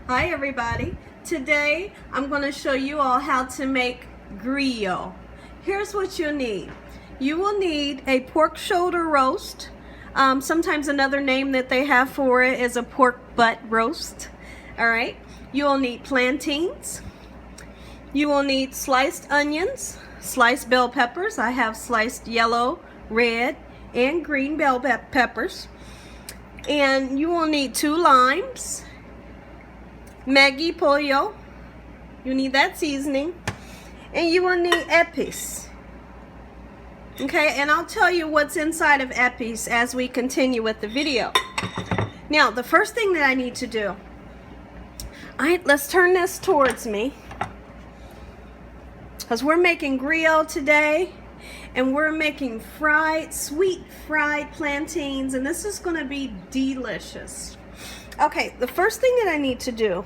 Hi everybody. Today I'm going to show you all how to make griot. Here's what you'll need. You will need a pork shoulder roast. Sometimes another name that they have for it is a pork butt roast. Alright. You will need plantains. You will need sliced onions, sliced bell peppers. I have sliced yellow, red, and green bell peppers. And you will need 2 limes. Maggie, pollo, you need that seasoning, and you will need Epis. Okay, and I'll tell you what's inside of Epis as we continue with the video. Now, the first thing that I need to do, let's turn this towards me, because we're making griot today, and we're making sweet fried plantains, and this is going to be delicious. Okay, the first thing that I need to do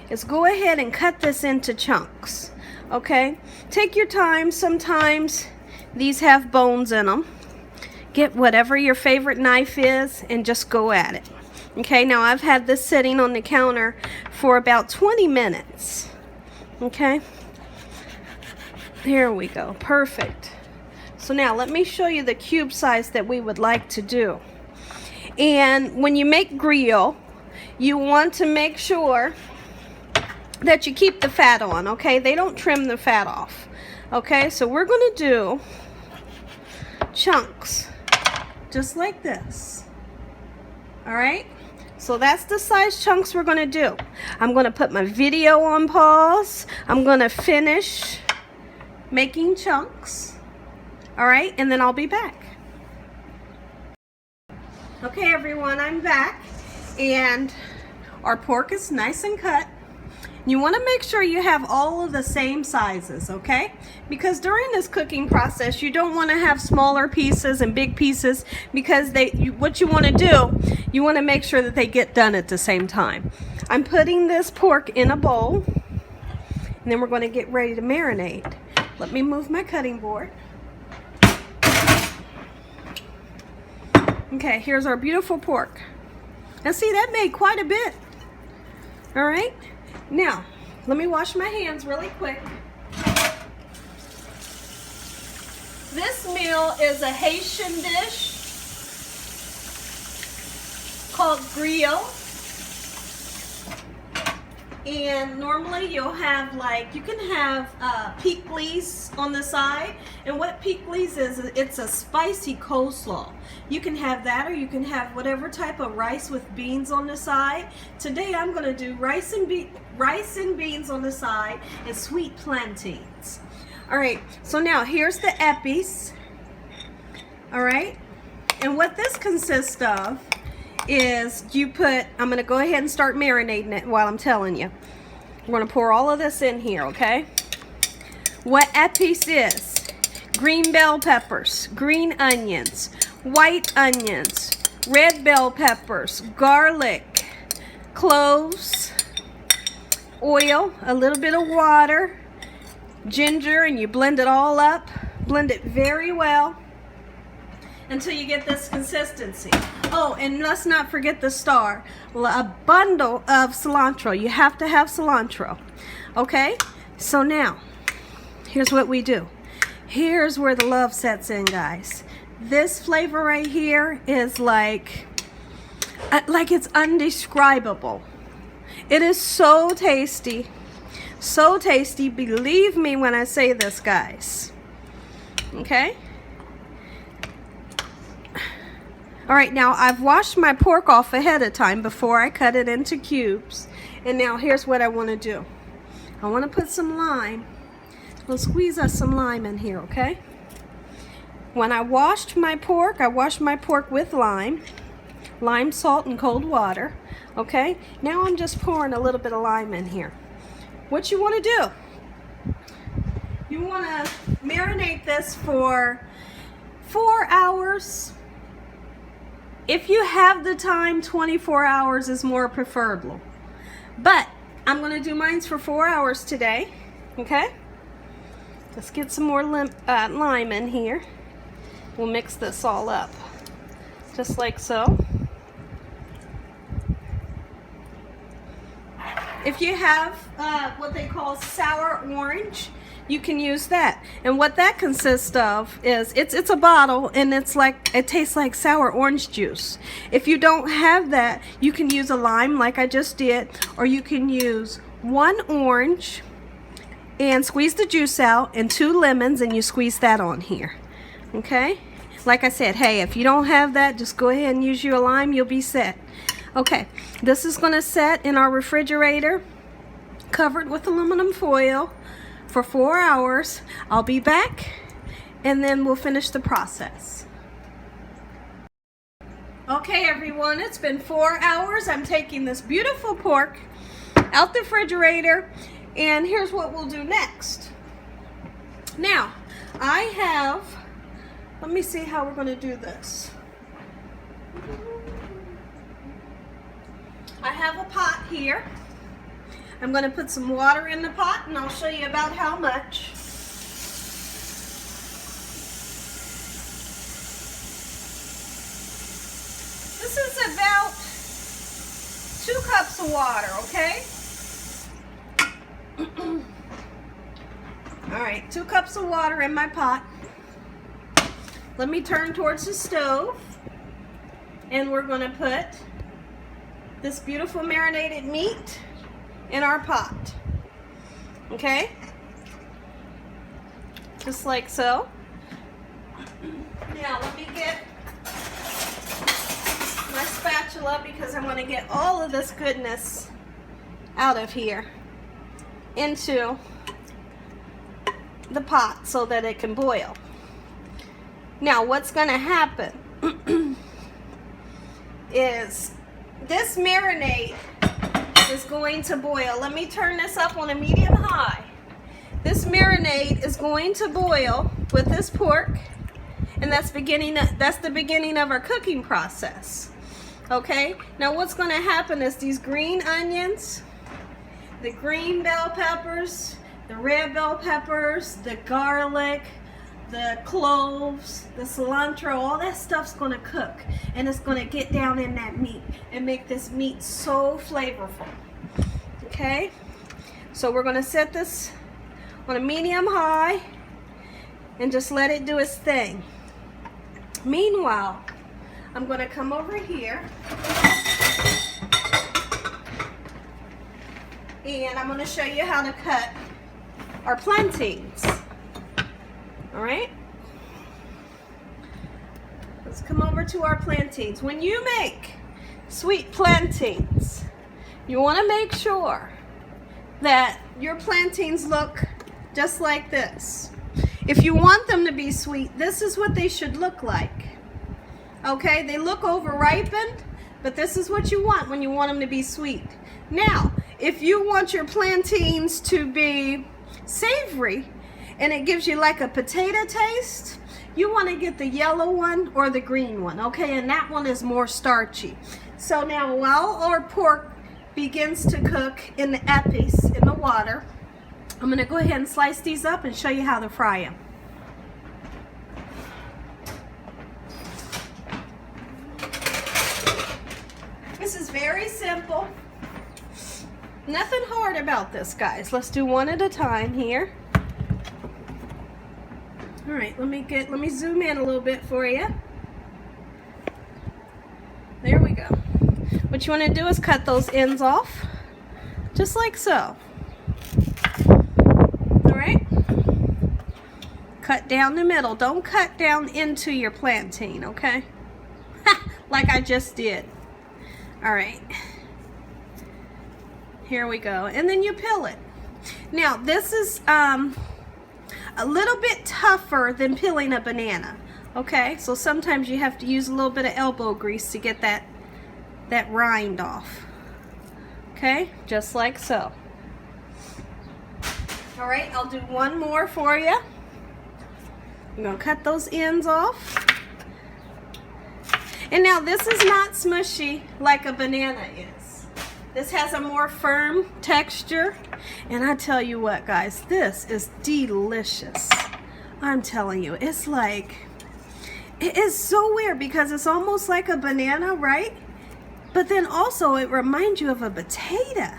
is go ahead and cut this into chunks. Okay, take your time. Sometimes these have bones in them. Get whatever your favorite knife is and just go at it. Okay, now I've had this sitting on the counter for about 20 minutes. Okay, here we go. Perfect. So now let me show you the cube size that we would like to do. And when you make griot, you want to make sure that you keep the fat on, okay? They don't trim the fat off. Okay, so we're going to do chunks just like this. All right? So that's the size chunks we're going to do. I'm going to put my video on pause. I'm going to finish making chunks. All right? And then I'll be back. Okay, everyone, I'm back, and our pork is nice and cut. You want to make sure you have all of the same sizes, okay? Because during this cooking process, you don't want to have smaller pieces and big pieces, because what you want to do, you want to make sure that they get done at the same time. I'm putting this pork in a bowl, and then we're going to get ready to marinate. Let me move my cutting board. Okay, here's our beautiful pork. Now see, that made quite a bit. All right, now let me wash my hands really quick. This meal is a Haitian dish called griot. And normally you'll have, you can have pickles on the side. And what pickles is, it's a spicy coleslaw. You can have that, or you can have whatever type of rice with beans on the side. Today I'm going to do rice and beans on the side and sweet plantains. Alright, so now here's the Epis. Alright, and what this consists of is I'm going to go ahead and start marinating it while I'm telling you. We're going to pour all of this in here, okay? What Epis is: green bell peppers, green onions, white onions, red bell peppers, garlic, cloves, oil, a little bit of water, ginger, and you blend it all up. Blend it very well until you get this consistency. Oh, and let's not forget the star, a bundle of cilantro. You have to have cilantro. Okay, so now here's what we do. Here's where the love sets in, guys. This flavor right here is like it's undescribable. It is so tasty, so tasty. Believe me when I say this, guys. Okay. All right, now I've washed my pork off ahead of time before I cut it into cubes. And now here's what I want to do. I want to put some lime. We'll squeeze us some lime in here, okay? When I washed my pork with lime, salt, and cold water, okay? Now I'm just pouring a little bit of lime in here. What you want to do, you want to marinate this for 4 hours. If you have the time, 24 hours is more preferable. But I'm going to do mine for 4 hours today. Okay? Let's get some more lime in here. We'll mix this all up. Just like so. If you have what they call sour orange, you can use that. And what that consists of is it's a bottle, and it tastes like sour orange juice. If you don't have that, you can use a lime like I just did, or you can use 1 orange and squeeze the juice out, and 2 lemons, and you squeeze that on here. Okay? Like I said, hey, if you don't have that, just go ahead and use your lime, you'll be set. Okay, this is going to set in our refrigerator, covered with aluminum foil, for 4 hours. I'll be back, and then we'll finish the process. Okay, everyone, it's been 4 hours. I'm taking this beautiful pork out the refrigerator, and here's what we'll do next. Now, let me see how we're going to do this. I have a pot here. I'm going to put some water in the pot, and I'll show you about how much. This is about 2 cups of water, okay? All right, 2 cups of water in my pot. Let me turn towards the stove, and we're going to put this beautiful marinated meat in our pot. Okay? Just like so. Now let me get my spatula, because I want to get all of this goodness out of here into the pot so that it can boil. Now what's going to happen is this marinade is going to boil. Let me turn this up on a medium high. This marinade is going to boil with this pork, and that's the beginning of our cooking process. Okay? Now what's going to happen is these green onions, the green bell peppers, the red bell peppers, the garlic, the cloves, the cilantro, all that stuff's going to cook, and it's going to get down in that meat and make this meat so flavorful. Okay, so we're going to set this on a medium high and just let it do its thing. Meanwhile, I'm going to come over here and I'm going to show you how to cut our plantains. All right, let's come over to our plantains. When you make sweet plantains, you want to make sure that your plantains look just like this. If you want them to be sweet, this is what they should look like. Okay, they look over ripened, but this is what you want when you want them to be sweet. Now, if you want your plantains to be savory, and it gives you like a potato taste, you want to get the yellow one or the green one, okay? And that one is more starchy. So now while our pork begins to cook in the epis, in the water, I'm going to go ahead and slice these up and show you how to fry them. This is very simple. Nothing hard about this, guys. Let's do one at a time here. All right, let me zoom in a little bit for you. There we go. What you want to do is cut those ends off, just like so. All right? Cut down the middle. Don't cut down into your plantain, okay? Like I just did. All right. Here we go. And then you peel it. Now, this is a little bit tougher than peeling a banana. Okay, so sometimes you have to use a little bit of elbow grease to get that rind off. Okay, just like so. All right, I'll do one more for you. I'm gonna cut those ends off. And now this is not smushy like a banana is. This has a more firm texture. And I tell you what, guys, this is delicious. I'm telling you, it's like, it is so weird because it's almost like a banana, right? But then also it reminds you of a potato.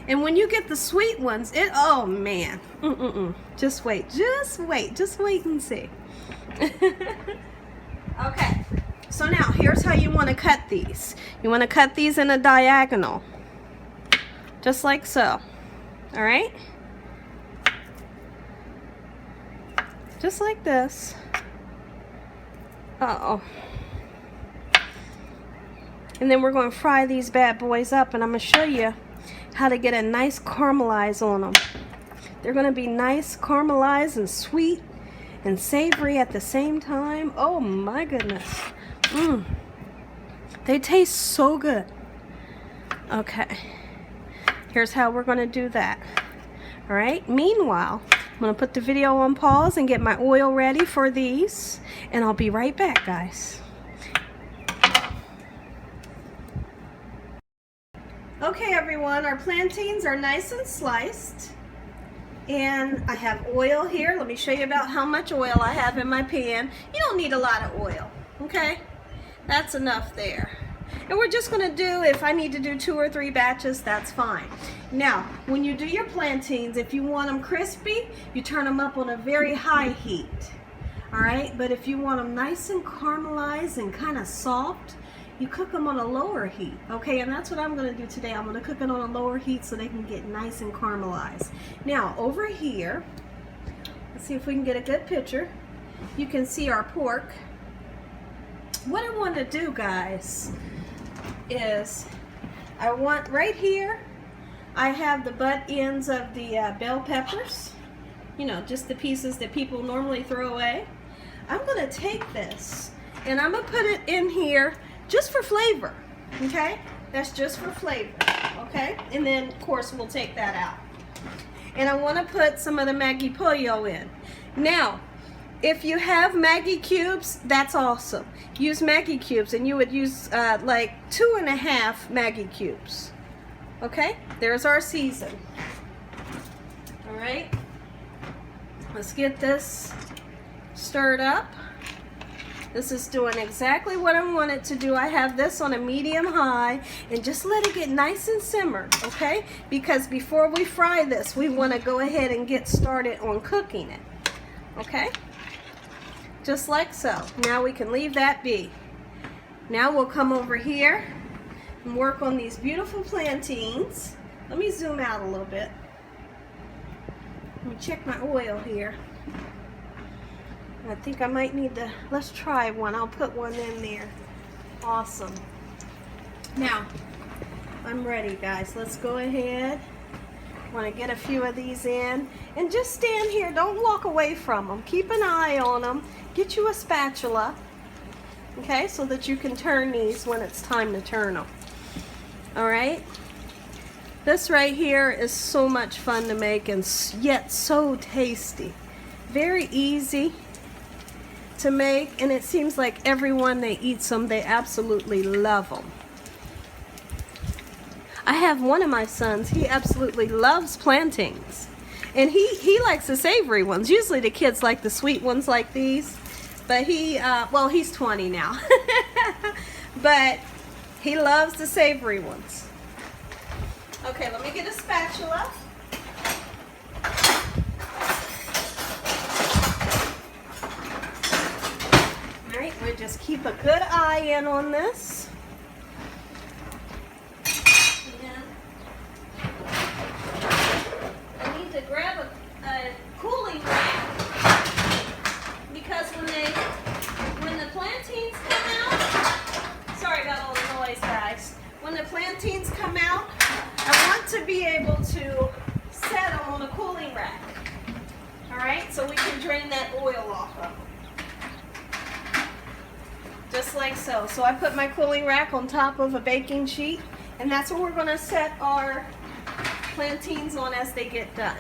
And when you get the sweet ones, oh man, just wait and see. Okay, so now here's how you want to cut these. You want to cut these in a diagonal, just like so. All right, just like this. Uh-oh. And then we're going to fry these bad boys up, and I'm going to show you how to get a nice caramelize on them. They're going to be nice caramelized and sweet and savory at the same time. Oh my goodness. They taste so good. Okay, here's how we're going to do that. All right, meanwhile, I'm going to put the video on pause and get my oil ready for these, and I'll be right back, guys. Okay everyone, our plantains are nice and sliced, and I have oil here. Let me show you about how much oil I have in my pan. You don't need a lot of oil, okay? That's enough there. And we're just going to do, if I need to do 2 or 3 batches, that's fine. Now, when you do your plantains, if you want them crispy, you turn them up on a very high heat. All right, but if you want them nice and caramelized and kind of soft, you cook them on a lower heat. Okay, and that's what I'm going to do today. I'm going to cook it on a lower heat so they can get nice and caramelized. Now, over here, let's see if we can get a good picture. You can see our pork. What I want to do, guys, is I want right here, I have the butt ends of the bell peppers, you know, just the pieces that people normally throw away. I'm going to take this and I'm going to put it in here just for flavor, okay? That's just for flavor, okay? And then, of course, we'll take that out. And I want to put some of the Maggie pollo in. Now, if you have Maggie cubes, that's awesome. Use Maggie cubes, and you would use like 2.5 Maggie cubes. Okay, there's our season. All right, let's get this stirred up. This is doing exactly what I want it to do. I have this on a medium high, and just let it get nice and simmered, okay? Because before we fry this, we want to go ahead and get started on cooking it, okay? Just like so. Now we can leave that be. Now we'll come over here and work on these beautiful plantains. Let me zoom out a little bit. Let me check my oil here. I think I might need to, let's try one. I'll put one in there. Awesome. Now, I'm ready, guys. Let's go ahead. Want to get a few of these in, and just stand here. Don't walk away from them. Keep an eye on them. Get you a spatula, okay, so that you can turn these when it's time to turn them. All right, this right here is so much fun to make, and yet so tasty. Very easy to make, and it seems like everyone that eats them, they absolutely love them. I have one of my sons, he absolutely loves plantains, and he likes the savory ones. Usually the kids like the sweet ones like these, but he well, he's 20 now but he loves the savory ones. Okay, let me get a spatula. All right, we'll just keep a good eye in on this. To grab a cooling rack, because when the plantains come out, sorry about all the noise, guys. When the plantains come out, I want to be able to set them on a cooling rack. All right, so we can drain that oil off of them. Just like so. So I put my cooling rack on top of a baking sheet, and that's where we're going to set our plantains on as they get done.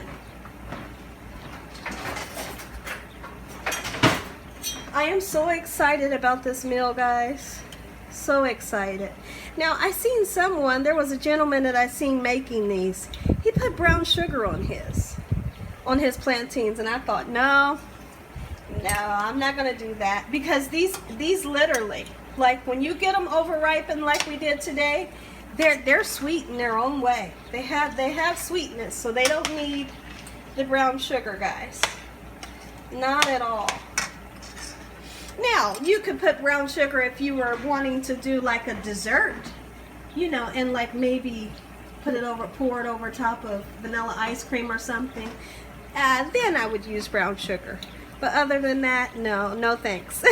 I am so excited about this meal, guys. So excited. Now, I seen someone, there was a gentleman that I seen making these. He put brown sugar on his plantains, and I thought, no, I'm not gonna do that, because these literally, like when you get them over ripened like we did today, they're sweet in their own way. They have sweetness, so they don't need the brown sugar, guys. Not at all. Now, you could put brown sugar if you were wanting to do like a dessert, you know, and like maybe pour it over top of vanilla ice cream or something. Then I would use brown sugar. But other than that, no thanks.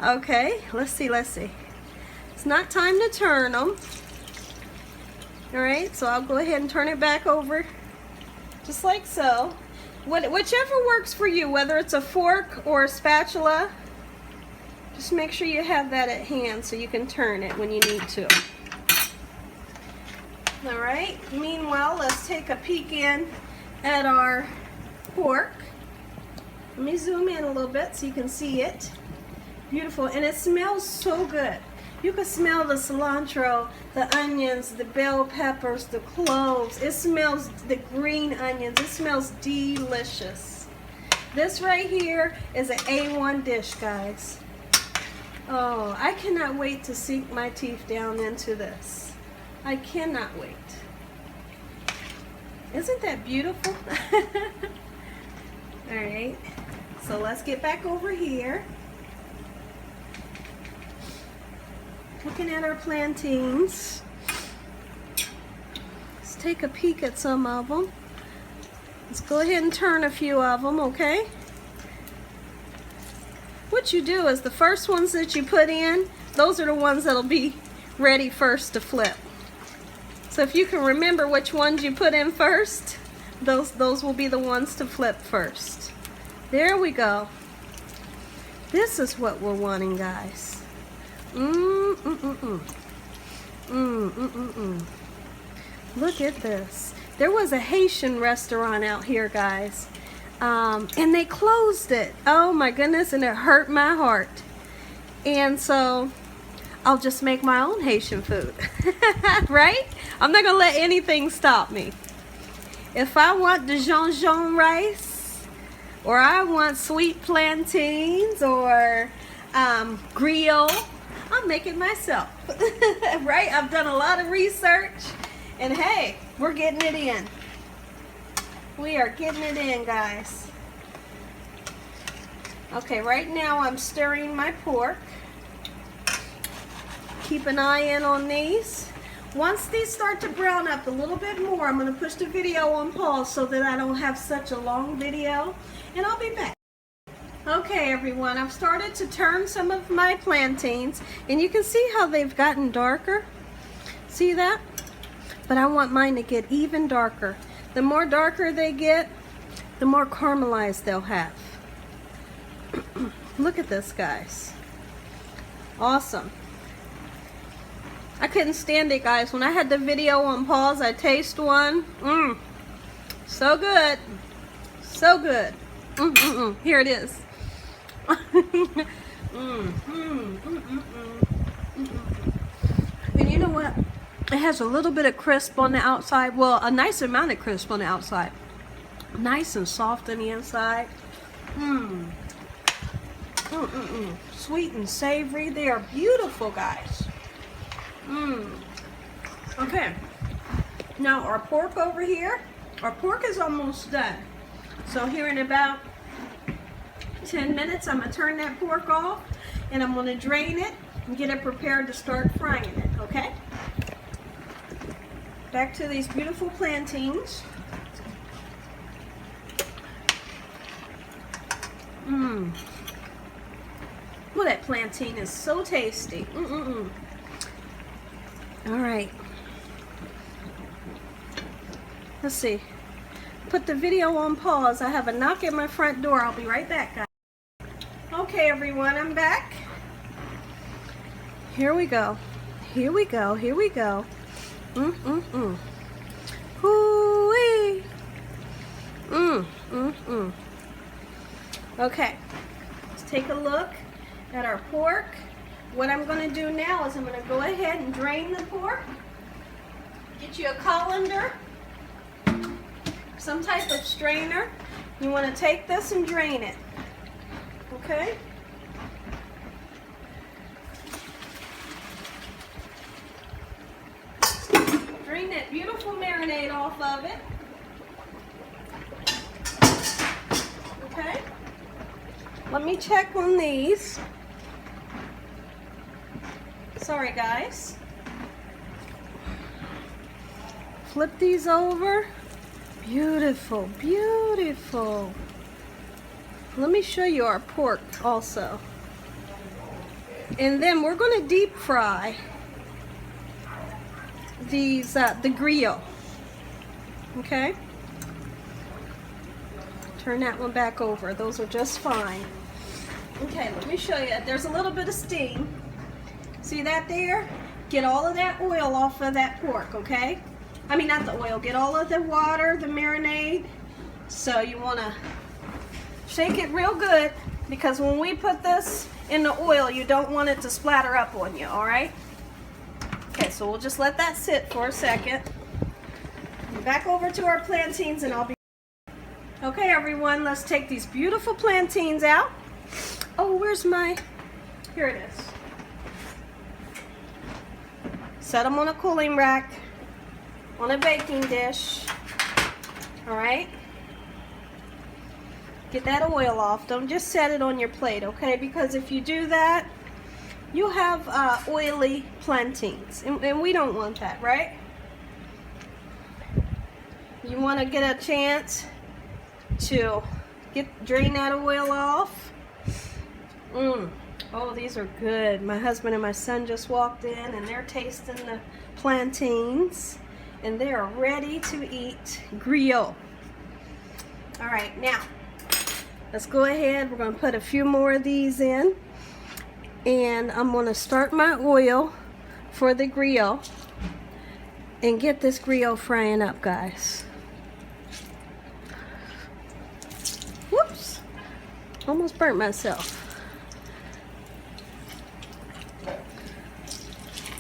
Okay, let's see. It's not time to turn them. All right, so I'll go ahead and turn it back over, just like so. Whichever works for you, whether it's a fork or a spatula, just make sure you have that at hand so you can turn it when you need to. All right, meanwhile, let's take a peek in at our pork. Let me zoom in a little bit so you can see it. Beautiful, and it smells so good. You can smell the cilantro, the onions, the bell peppers, the cloves. It smells the green onions. It smells delicious. This right here is an A1 dish, guys. Oh, I cannot wait to sink my teeth down into this. I cannot wait. Isn't that beautiful? All right, so let's get back over here. Looking at our plantains. Let's take a peek at some of them. Let's go ahead and turn a few of them, okay? What you do is the first ones that you put in, those are the ones that'll be ready first to flip. So if you can remember which ones you put in first, those will be the ones to flip first. There we go. This is what we're wanting, guys. Look at this. There was a Haitian restaurant out here, guys, and they closed it. Oh my goodness, and it hurt my heart. And so I'll just make my own Haitian food. Right? I'm not gonna let anything stop me. If I want Dijon rice, or I want sweet plantains, or Griot, I'll make it myself. Right? I've done a lot of research, and hey, we're getting it in. We are getting it in, guys. Okay, right now I'm stirring my pork. Keep an eye in on these. Once these start to brown up a little bit more, I'm going to push the video on pause so that I don't have such a long video, and I'll be back. Okay, everyone, I've started to turn some of my plantains, and you can see how they've gotten darker. See that? But I want mine to get even darker. The more darker they get, the more caramelized they'll have. Look at this, guys. Awesome. I couldn't stand it, guys. When I had the video on pause, I taste one. So good. So good. Here it is. And you know what? It has a little bit of crisp on the outside. Well, a nice amount of crisp on the outside. Nice and soft on the inside. Sweet and savory. They are beautiful, guys. Okay. Now our pork over here. Our pork is almost done. So here in about 10 minutes, I'm going to turn that pork off, and I'm going to drain it and get it prepared to start frying it, okay? Back to these beautiful plantains. Well, that plantain is so tasty. All right. Let's see. Put the video on pause. I have a knock at my front door. I'll be right back, guys. Okay, everyone, I'm back. Here we go. Here we go. Here we go. Hoo-wee. Okay. Let's take a look at our pork. What I'm going to do now is I'm going to go ahead and drain the pork. Get you a colander, some type of strainer. You want to take this and drain it. Okay? drain that beautiful marinade off of it. Okay. Let me check on these. Sorry, guys. Flip these over. Beautiful, beautiful. Let me show you our pork also. And then we're going to deep fry these, the griot. Okay? Turn that one back over. Those are just fine. Okay, let me show you. There's a little bit of steam. See that there? Get all of that oil off of that pork, okay? I mean, not the oil. Get all of the water, the marinade. So you want to shake it real good, because when we put this in the oil, you don't want it to splatter up on you, all right? Okay, so we'll just let that sit for a second. Back over to our plantains, and I'll be... Okay, everyone, let's take these beautiful plantains out. Oh, where's my... Here it is. Set them on a cooling rack, on a baking dish. All right? Get that oil off. Don't just set it on your plate, okay? Because if you do that, you'll have oily plantains. And we don't want that, right? You want to get a chance to drain that oil off. Oh, these are good. My husband and my son just walked in, and they're tasting the plantains, and they are ready to eat griot. All right, now let's go ahead. We're going to put a few more of these in, and I'm going to start my oil for the griot and get this griot frying up, guys. Whoops, almost burnt myself.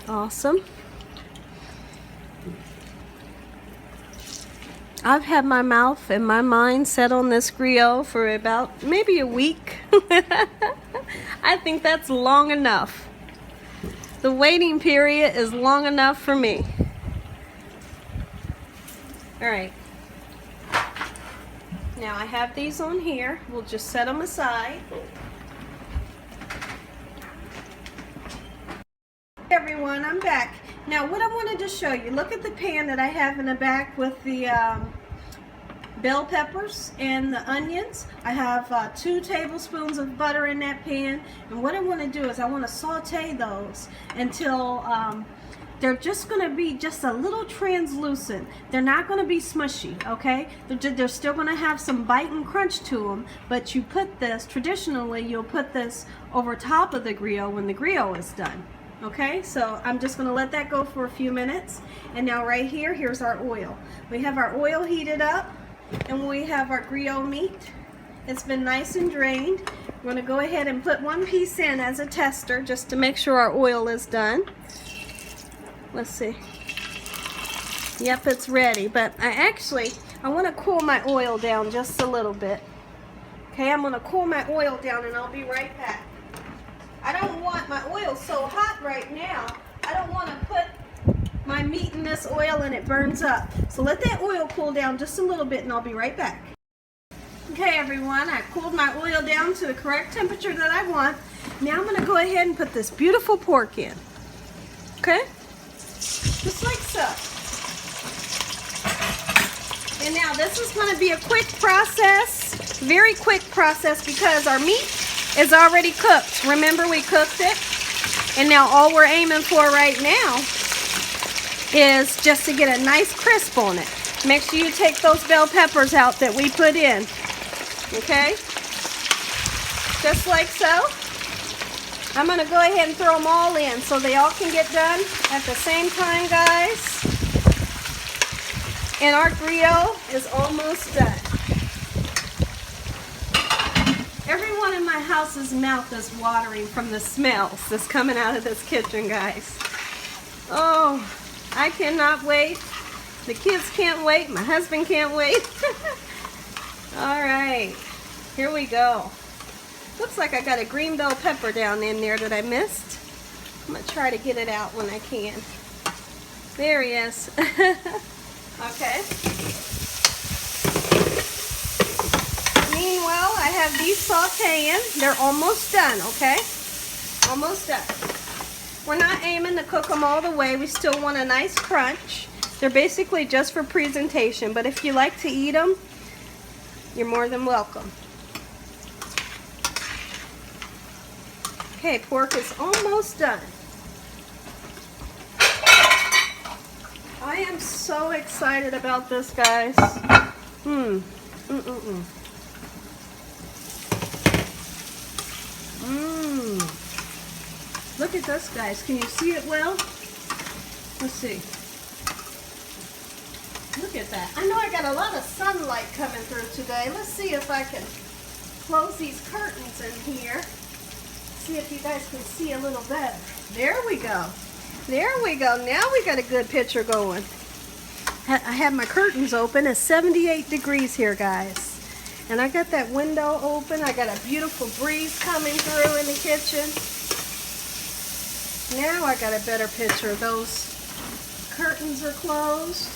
Awesome. I've had my mouth and my mind set on this griot for about maybe a week. I think that's long enough. The waiting period is long enough for me. All right. Now I have these on here. We'll just set them aside. Hey everyone, I'm back. Now what I wanted to show you, look at the pan that I have in the back with the bell peppers and the onions. I have 2 tablespoons of butter in that pan, and what I want to do is I want to saute those until they're just going to be just a little translucent. They're not going to be smushy, okay? They're still going to have some bite and crunch to them, but you put this, traditionally you'll put this over top of the griot when the griot is done. Okay, so I'm just going to let that go for a few minutes. And now right here, here's our oil. We have our oil heated up, and we have our griot meat. It's been nice and drained. We're going to go ahead and put 1 piece in as a tester just to make sure our oil is done. Let's see. Yep, it's ready, but I want to cool my oil down just a little bit. Okay, I'm going to cool my oil down, and I'll be right back. I don't want my oil so hot right now. I don't want to put my meat in this oil and it burns up. So let that oil cool down just a little bit, and I'll be right back. Okay everyone, I cooled my oil down to the correct temperature that I want. Now I'm going to go ahead and put this beautiful pork in. Okay? Just like so. And now this is going to be a quick process, very quick process, because our meat is already cooked. Remember, we cooked it, and now all we're aiming for right now is just to get a nice crisp on it. Make sure you take those bell peppers out that we put in, okay? Just like so. I'm going to go ahead and throw them all in so they all can get done at the same time, guys. And our griot is almost done. Everyone in my house's mouth is watering from the smells that's coming out of this kitchen, guys. Oh, I cannot wait. The kids can't wait. My husband can't wait. All right, here we go. Looks like I got a green bell pepper down in there that I missed. I'm going to try to get it out when I can. There he is. Okay. Meanwhile, I have these sauteing. They're almost done, okay? Almost done. We're not aiming to cook them all the way. We still want a nice crunch. They're basically just for presentation, but if you like to eat them, you're more than welcome. Okay, pork is almost done. I am so excited about this, guys. Look at this, guys. Can you see it well? Let's see. Look at that. I know I got a lot of sunlight coming through today. Let's see if I can close these curtains in here. See if you guys can see a little better. There we go. There we go. Now we got a good picture going. I have my curtains open. It's 78 degrees here, guys. And I got that window open. I got a beautiful breeze coming through in the kitchen. Now I got a better picture. Those curtains are closed.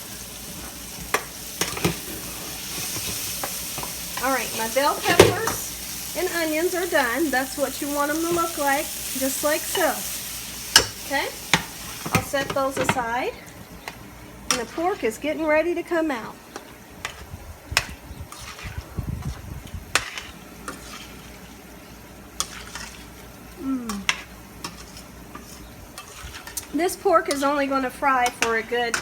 All right, my bell peppers and onions are done. That's what you want them to look like, just like so. Okay, I'll set those aside. And the pork is getting ready to come out. This pork is only going to fry for a good,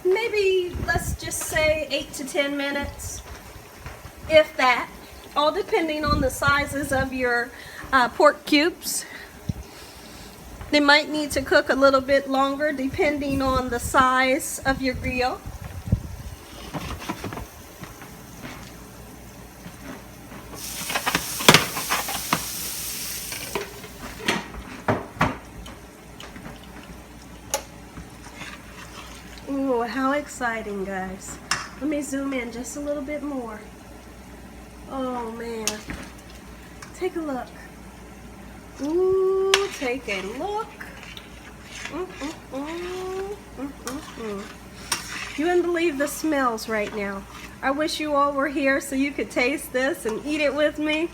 maybe let's just say 8 to 10 minutes, if that, all depending on the sizes of your pork cubes. They might need to cook a little bit longer depending on the size of your griot. Ooh, how exciting, guys. Let me zoom in just a little bit more. Oh man, take a look. Ooh, take a look. You wouldn't believe the smells right now. I wish you all were here so you could taste this and eat it with me.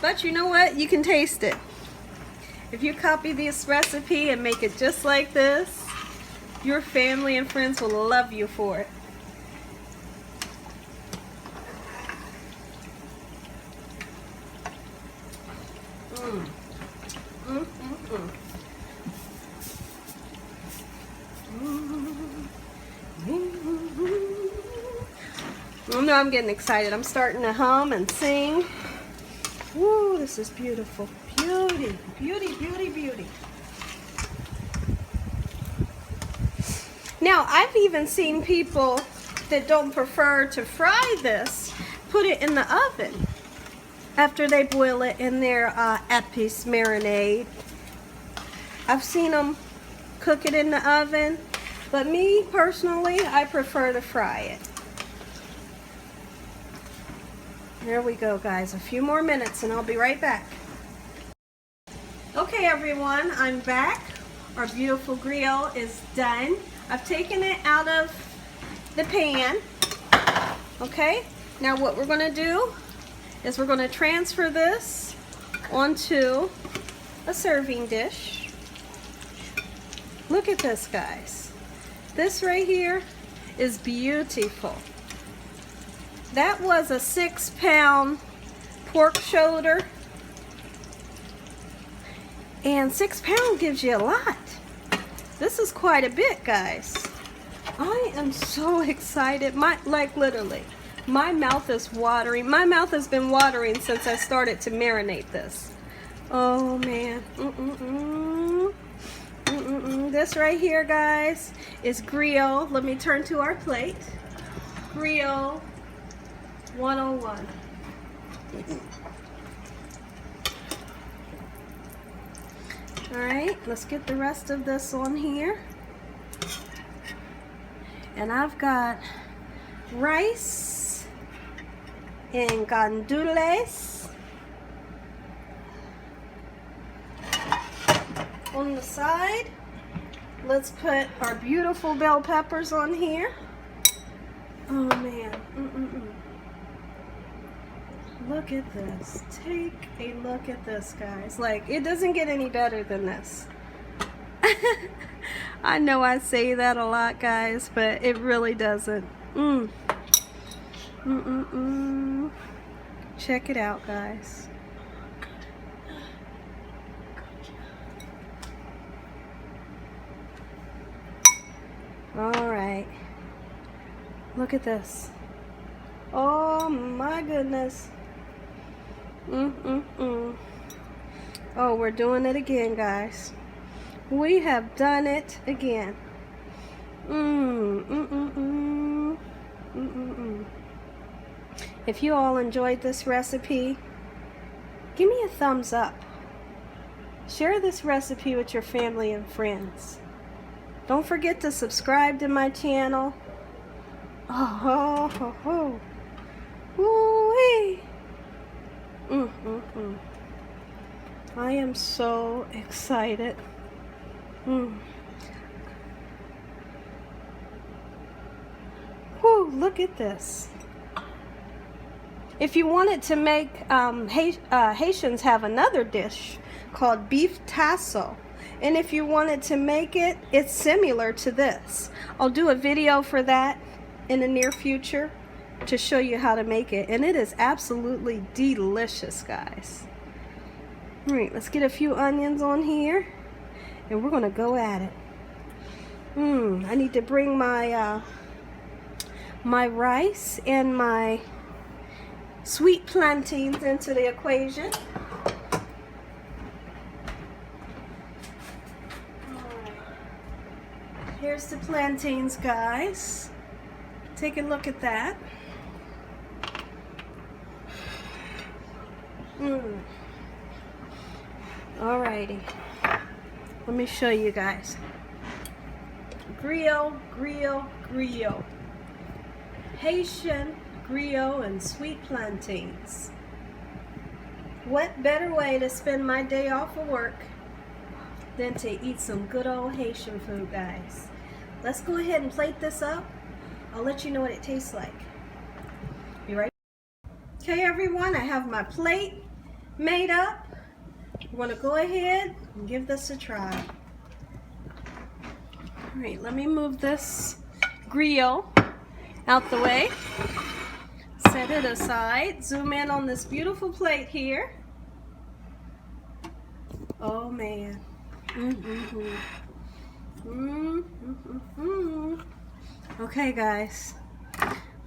But you know what? You can taste it. If you copy this recipe and make it just like this, your family and friends will love you for it. Oh no, I'm getting excited. I'm starting to hum and sing. Woo, this is beautiful. Beauty, beauty, beauty, beauty. Now, I've even seen people that don't prefer to fry this, put it in the oven after they boil it in their Epis marinade. I've seen them cook it in the oven, but me personally, I prefer to fry it. There we go, guys. A few more minutes and I'll be right back. Okay, everyone, I'm back. Our beautiful griot is done. I've taken it out of the pan. Okay, now what we're going to do is we're going to transfer this onto a serving dish. Look at this, guys. This right here is beautiful. That was a 6-pound pork shoulder, and 6 pounds gives you a lot. This is quite a bit, guys. I am so excited. Like literally, my mouth is watering. My mouth has been watering since I started to marinate this. Oh man. This right here, guys, is griot. Let me turn to our plate. Griot 101. Alright, let's get the rest of this on here. And I've got rice and gandules on the side. Let's put our beautiful bell peppers on here. Oh man. Look at this. Take a look at this, guys. Like, it doesn't get any better than this. I know I say that a lot, guys, but it really doesn't. Check it out, guys. All right. Look at this. Oh my goodness. Oh, we're doing it again, guys. We have done it again. If you all enjoyed this recipe, give me a thumbs up. Share this recipe with your family and friends. Don't forget to subscribe to my channel. Woo-wee. I am so excited. Woo, look at this. If you wanted to make, Haitians have another dish called beef tasso. And if you wanted to make it, it's similar to this. I'll do a video for that in the near future to show you how to make it. And it is absolutely delicious, guys. All right, let's get a few onions on here. And we're going to go at it. I need to bring my, my rice and my sweet plantains into the equation. Here's the plantains, guys. Take a look at that. Alrighty. Let me show you guys. Griot, griot, griot. Haitian griot and sweet plantains. What better way to spend my day off of work than to eat some good old Haitian food, guys. Let's go ahead and plate this up. I'll let you know what it tastes like. You ready? Okay, everyone, I have my plate made up. I'm going to go ahead and give this a try. All right, let me move this griot out the way. Set it aside. Zoom in on this beautiful plate here. Oh, man. Okay, guys,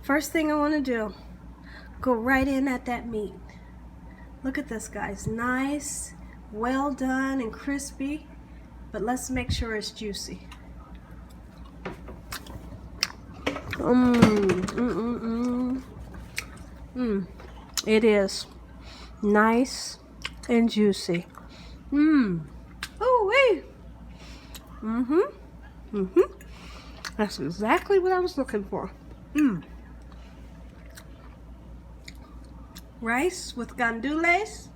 first thing I want to do, go right in at that meat. Look at this, guys. Nice, well done and crispy, but let's make sure it's juicy. It is nice and juicy. Oh, wait. That's exactly what I was looking for. Rice with gandules.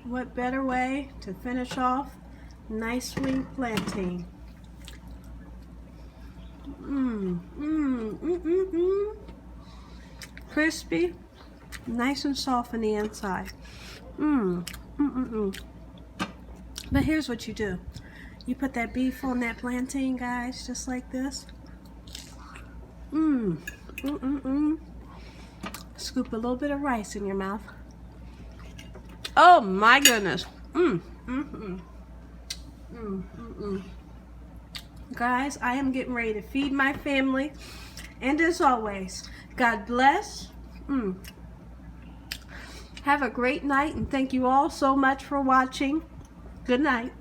What better way to finish off nice sweet plantain? Crispy, nice and soft on the inside. But here's what you do. You put that beef on that plantain, guys, just like this. Scoop a little bit of rice in your mouth. Oh my goodness. Guys, I am getting ready to feed my family. And as always, God bless. Have a great night, and thank you all so much for watching. Good night.